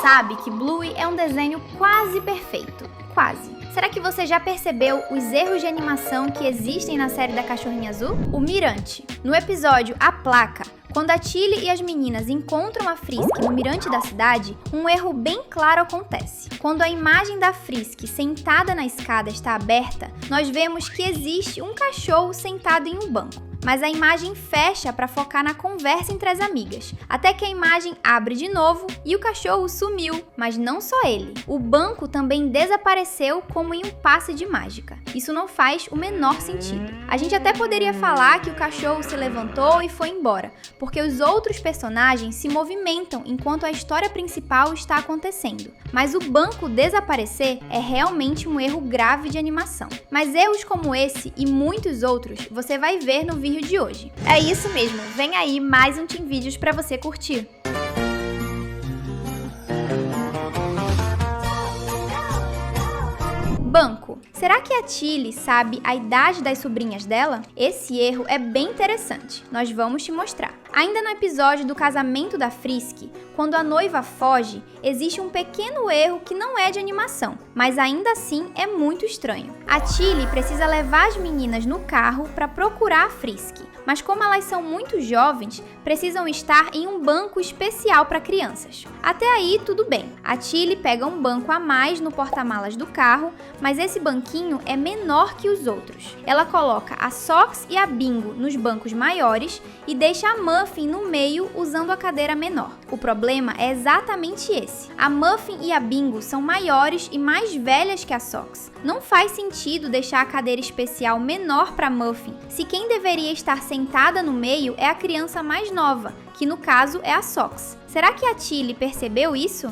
sabe que Bluey é um desenho quase perfeito. Quase. Será que você já percebeu os erros de animação que existem na série da Cachorrinha Azul? O mirante. No episódio A Placa, quando a Tilly e as meninas encontram a Frisk no mirante da cidade, um erro bem claro acontece. Quando a imagem da Frisk sentada na escada está aberta, nós vemos que existe um cachorro sentado em um banco. Mas a imagem fecha para focar na conversa entre as amigas, até que a imagem abre de novo e o cachorro sumiu. Mas não só ele, o banco também desapareceu como em um passe de mágica. Isso não faz o menor sentido. A gente até poderia falar que o cachorro se levantou e foi embora, porque os outros personagens se movimentam enquanto a história principal está acontecendo. Mas o banco desaparecer é realmente um erro grave de animação. Mas erros como esse e muitos outros você vai ver no vídeo de hoje. É isso mesmo, vem aí mais um Team Vídeos para você curtir. Banco. Será que a Tilly sabe a idade das sobrinhas dela? Esse erro é bem interessante, nós vamos te mostrar. Ainda no episódio do casamento da Frisk, quando a noiva foge, existe um pequeno erro que não é de animação, mas ainda assim é muito estranho. A Tilly precisa levar as meninas no carro para procurar a Frisk, mas como elas são muito jovens, precisam estar em um banco especial para crianças. Até aí tudo bem, a Tilly pega um banco a mais no porta-malas do carro, mas esse banquinho é menor que os outros. Ela coloca a Sox e a Bingo nos bancos maiores e deixa a Muffin no meio usando a cadeira menor. O problema é exatamente esse. A Muffin e a Bingo são maiores e mais velhas que a Sox. Não faz sentido deixar a cadeira especial menor para Muffin, se quem deveria estar sentada no meio é a criança mais nova, que no caso é a Sox. Será que a Tilly percebeu isso?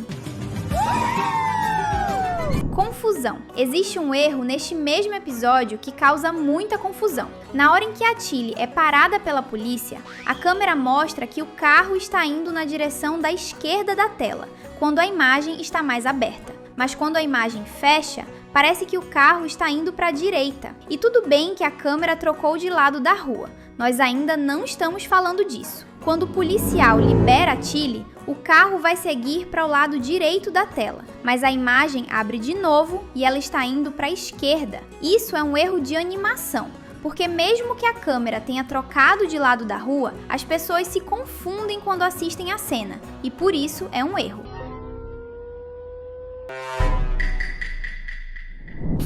Confusão. Existe um erro neste mesmo episódio que causa muita confusão. Na hora em que a Tilly é parada pela polícia, a câmera mostra que o carro está indo na direção da esquerda da tela, quando a imagem está mais aberta. Mas quando a imagem fecha, parece que o carro está indo para a direita. E tudo bem que a câmera trocou de lado da rua, nós ainda não estamos falando disso. Quando o policial libera a Tilly, o carro vai seguir para o lado direito da tela, mas a imagem abre de novo e ela está indo para a esquerda. Isso é um erro de animação, porque mesmo que a câmera tenha trocado de lado da rua, as pessoas se confundem quando assistem a cena, e por isso é um erro.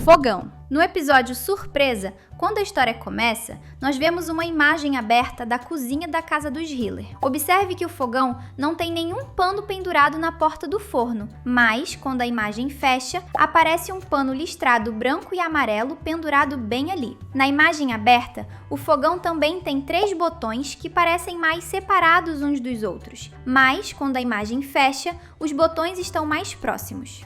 Fogão. No episódio Surpresa, quando a história começa, nós vemos uma imagem aberta da cozinha da casa dos Hiller. Observe que o fogão não tem nenhum pano pendurado na porta do forno, mas, quando a imagem fecha, aparece um pano listrado branco e amarelo pendurado bem ali. Na imagem aberta, o fogão também tem 3 botões que parecem mais separados uns dos outros, mas, quando a imagem fecha, os botões estão mais próximos.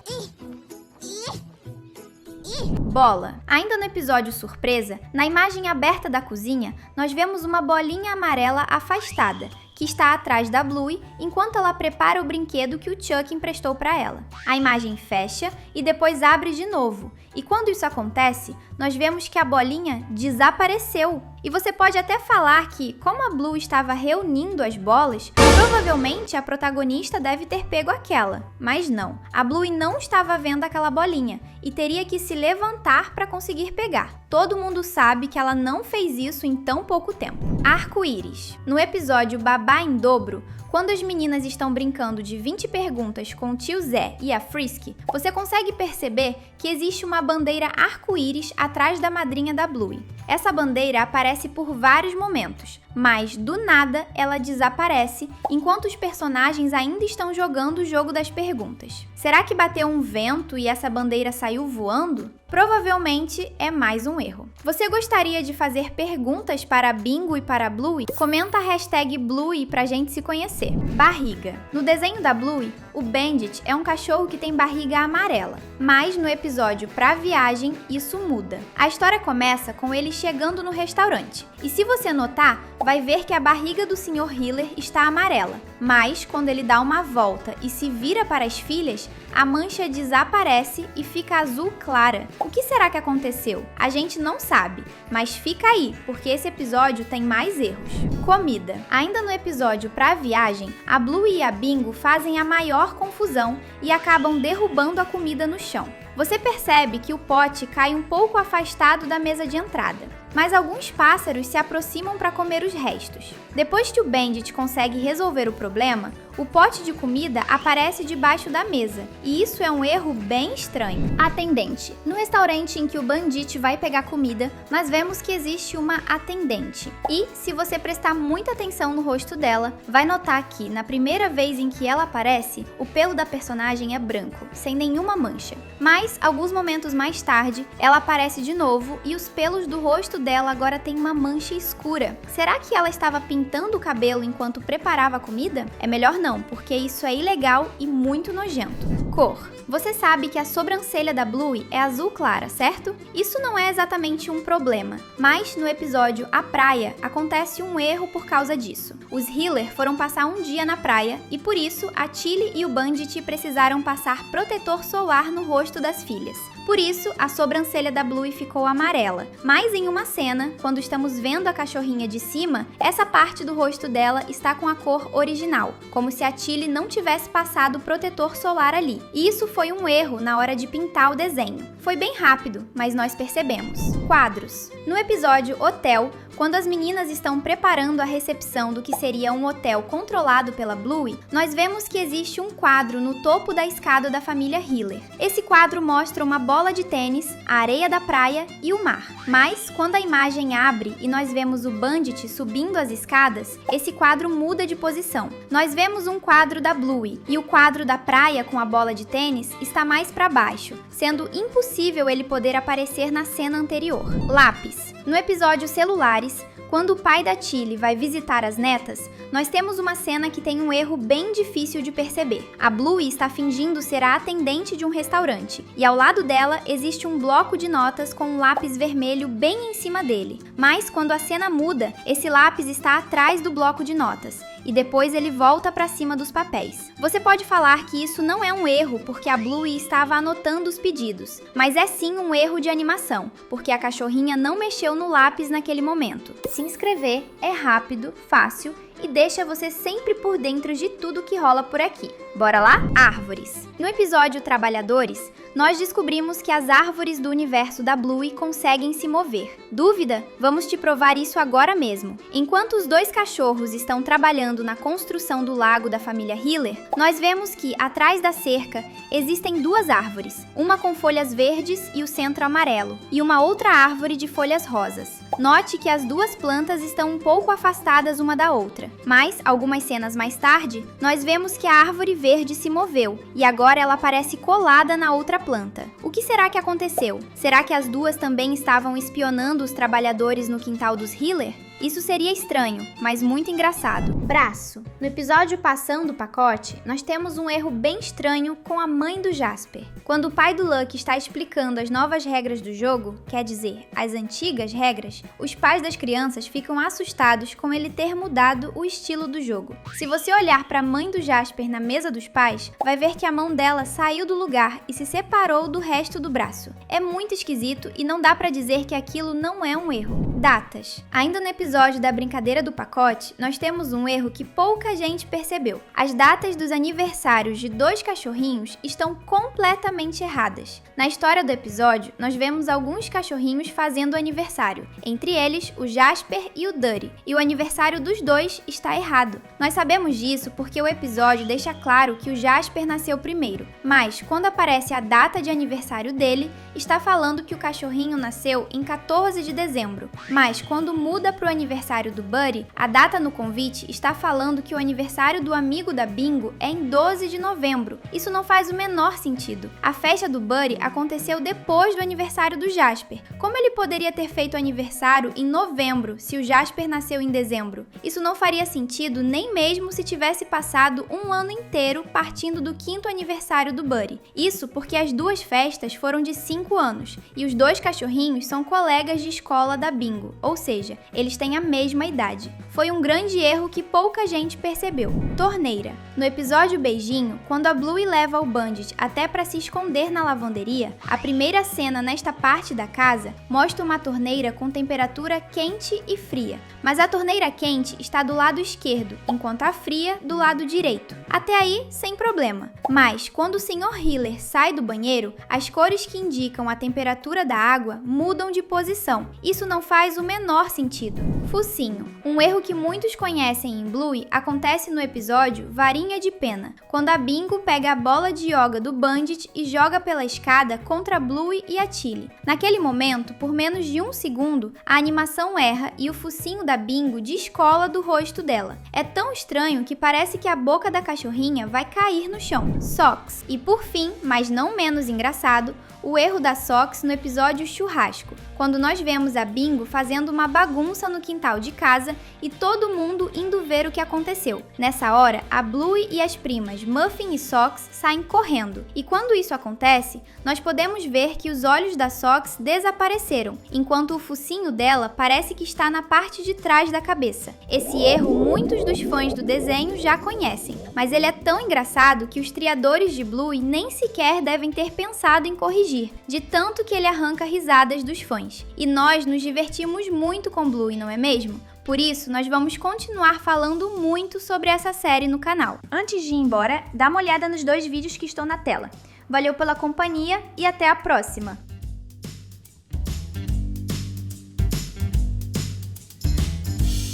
Bola. Ainda no episódio Surpresa, na imagem aberta da cozinha, nós vemos uma bolinha amarela afastada, que está atrás da Bluey enquanto ela prepara o brinquedo que o Chuck emprestou para ela. A imagem fecha e depois abre de novo, e quando isso acontece, nós vemos que a bolinha desapareceu. E você pode até falar que, como a Blue estava reunindo as bolas, provavelmente a protagonista deve ter pego aquela. Mas não, a Bluey não estava vendo aquela bolinha e teria que se levantar para conseguir pegar. Todo mundo sabe que ela não fez isso em tão pouco tempo. Arco-íris. No episódio Babá em Dobro, quando as meninas estão brincando de 20 perguntas com o tio Zé e a Frisk, você consegue perceber que existe uma bandeira arco-íris atrás da madrinha da Bluey. Essa bandeira aparece por vários momentos, mas do nada ela desaparece enquanto os personagens ainda estão jogando o jogo das perguntas. Será que bateu um vento e essa bandeira saiu voando? Provavelmente é mais um erro. Você gostaria de fazer perguntas para a Bingo e para a Bluey? Comenta a hashtag Bluey pra gente se conhecer. Barriga. No desenho da Bluey, o Bandit é um cachorro que tem barriga amarela, mas no episódio Pra Viagem isso muda. A história começa com ele chegando no restaurante, e se você notar, vai ver que a barriga do Sr. Hiller está amarela, mas quando ele dá uma volta e se vira para as filhas, a mancha desaparece e fica azul clara. O que será que aconteceu? A gente não sabe, mas fica aí, porque esse episódio tem mais erros. Comida. Ainda no episódio Pra Viagem, a Bluey e a Bingo fazem a maior maior confusão e acabam derrubando a comida no chão. Você percebe que o pote cai um pouco afastado da mesa de entrada, mas alguns pássaros se aproximam para comer os restos. Depois que o Bandit consegue resolver o problema, o pote de comida aparece debaixo da mesa, e isso é um erro bem estranho. Atendente. No restaurante em que o Bandit vai pegar comida, nós vemos que existe uma atendente. E, se você prestar muita atenção no rosto dela, vai notar que, na primeira vez em que ela aparece, o pelo da personagem é branco, sem nenhuma mancha. Mas, alguns momentos mais tarde, ela aparece de novo e os pelos do rosto dela agora têm uma mancha escura. Será que ela estava pintando o cabelo enquanto preparava a comida? É melhor não, porque isso é ilegal e muito nojento. Cor. Você sabe que a sobrancelha da Bluey é azul clara, certo? Isso não é exatamente um problema, mas no episódio A Praia acontece um erro por causa disso. Os Heeler foram passar um dia na praia e por isso a Tilly e o Bandit precisaram passar protetor solar no rosto das filhas. Por isso, a sobrancelha da Bluey ficou amarela. Mas em uma cena, quando estamos vendo a cachorrinha de cima, essa parte do rosto dela está com a cor original, como se a Tilly não tivesse passado protetor solar ali. E isso foi um erro na hora de pintar o desenho. Foi bem rápido, mas nós percebemos. Quadros. No episódio Hotel, quando as meninas estão preparando a recepção do que seria um hotel controlado pela Bluey, nós vemos que existe um quadro no topo da escada da família Heeler. Esse quadro mostra uma bola de tênis, a areia da praia e o mar. Mas, quando a imagem abre e nós vemos o Bandit subindo as escadas, esse quadro muda de posição. Nós vemos um quadro da Bluey e o quadro da praia com a bola de tênis está mais para baixo, sendo impossível ele poder aparecer na cena anterior. Lápis. No episódio Celulares, quando o pai da Tilly vai visitar as netas, nós temos uma cena que tem um erro bem difícil de perceber. A Bluey está fingindo ser a atendente de um restaurante, e ao lado dela existe um bloco de notas com um lápis vermelho bem em cima dele. Mas quando a cena muda, esse lápis está atrás do bloco de notas, e depois ele volta para cima dos papéis. Você pode falar que isso não é um erro porque a Bluey estava anotando os pedidos, mas é sim um erro de animação, porque a cachorrinha não mexeu no lápis naquele momento. Se inscrever é rápido, fácil e deixa você sempre por dentro de tudo que rola por aqui. Bora lá? Árvores. No episódio Trabalhadores, nós descobrimos que as árvores do universo da Bluey conseguem se mover. Dúvida? Vamos te provar isso agora mesmo. Enquanto os dois cachorros estão trabalhando na construção do lago da família Heeler, nós vemos que, atrás da cerca, existem duas árvores, uma com folhas verdes e o centro amarelo, e uma outra árvore de folhas rosas. Note que as duas plantas estão um pouco afastadas uma da outra, mas, algumas cenas mais tarde, nós vemos que a árvore verde se moveu, e agora ela parece colada na outra planta. O que será que aconteceu? Será que as duas também estavam espionando os trabalhadores no quintal dos Heeler? Isso seria estranho, mas muito engraçado. Braço. No episódio Passando o Pacote, nós temos um erro bem estranho com a mãe do Jasper. Quando o pai do Luck está explicando as novas regras do jogo, quer dizer, as antigas regras, os pais das crianças ficam assustados com ele ter mudado o estilo do jogo. Se você olhar para a mãe do Jasper na mesa dos pais, vai ver que a mão dela saiu do lugar e se separou do resto do braço. É muito esquisito e não dá para dizer que aquilo não é um erro. Datas. Ainda no episódio da brincadeira do pacote, nós temos um erro que pouca gente percebeu. As datas dos aniversários de dois cachorrinhos estão completamente erradas. Na história do episódio, nós vemos alguns cachorrinhos fazendo aniversário, entre eles o Jasper e o Duddy, e o aniversário dos dois está errado. Nós sabemos disso porque o episódio deixa claro que o Jasper nasceu primeiro, mas quando aparece a data de aniversário dele, está falando que o cachorrinho nasceu em 14 de dezembro. Mas quando muda para o aniversário do Buddy, a data no convite está falando que o aniversário do amigo da Bingo é em 12 de novembro. Isso não faz o menor sentido. A festa do Buddy aconteceu depois do aniversário do Jasper. Como ele poderia ter feito o aniversário em novembro se o Jasper nasceu em dezembro? Isso não faria sentido nem mesmo se tivesse passado um ano inteiro partindo do 5º aniversário do Buddy. Isso porque as duas festas foram de 5 anos e os dois cachorrinhos são colegas de escola da Bingo. Ou seja, eles têm a mesma idade. Foi um grande erro que pouca gente percebeu. Torneira. No episódio Beijinho, quando a Bluey leva o Bandit até para se esconder na lavanderia, a primeira cena nesta parte da casa mostra uma torneira com temperatura quente e fria. Mas a torneira quente está do lado esquerdo, enquanto a fria do lado direito. Até aí, sem problema. Mas, quando o Sr. Hiller sai do banheiro, as cores que indicam a temperatura da água mudam de posição. Isso não faz o menor sentido. Focinho. Um erro que muitos conhecem em Bluey acontece no episódio Varinha de Pena, quando a Bingo pega a bola de yoga do Bandit e joga pela escada contra a Bluey e a Tilly. Naquele momento, por menos de 1 segundo, a animação erra e o focinho da Bingo descola do rosto dela. É tão estranho que parece que a boca da cachorrinha vai cair no chão. Socks. E por fim, mas não menos engraçado, o erro da Socks no episódio Churrasco, quando nós vemos a Bingo fazendo uma bagunça no quintal de casa e todo mundo indo ver o que aconteceu. Nessa hora, a Bluey e as primas Muffin e Socks saem correndo, e quando isso acontece, nós podemos ver que os olhos da Socks desapareceram, enquanto o focinho dela parece que está na parte de trás da cabeça. Esse erro muitos dos fãs do desenho já conhecem, mas ele é tão engraçado que os criadores de Bluey nem sequer devem ter pensado em corrigir, de tanto que ele arranca risadas dos fãs. E nós nos divertimos muito com Bluey, não é mesmo? Por isso, nós vamos continuar falando muito sobre essa série no canal. Antes de ir embora, dá uma olhada nos 2 vídeos que estão na tela. Valeu pela companhia e até a próxima!